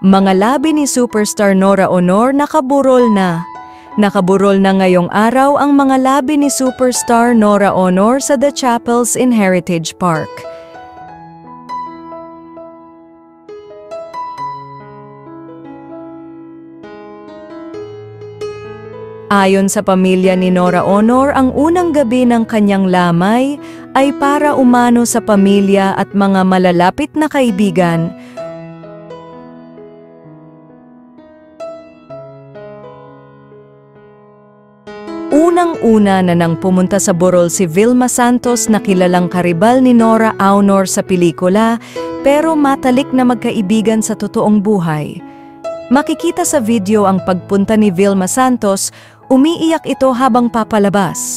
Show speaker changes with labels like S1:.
S1: Mga labi ni superstar Nora Aunor nakaburol na. Nakaburol na ngayong araw ang mga labi ni superstar Nora Aunor sa The Chapels in Heritage Park. Ayon sa pamilya ni Nora Aunor, ang unang gabi ng kanyang lamay ay para umano sa pamilya at mga malalapit na kaibigan. Unang-una na nang pumunta sa burol si Vilma Santos na kilalang karibal ni Nora Aunor sa pelikula, pero matalik na magkaibigan sa totoong buhay. Makikita sa video ang pagpunta ni Vilma Santos, umiiyak ito habang papalabas.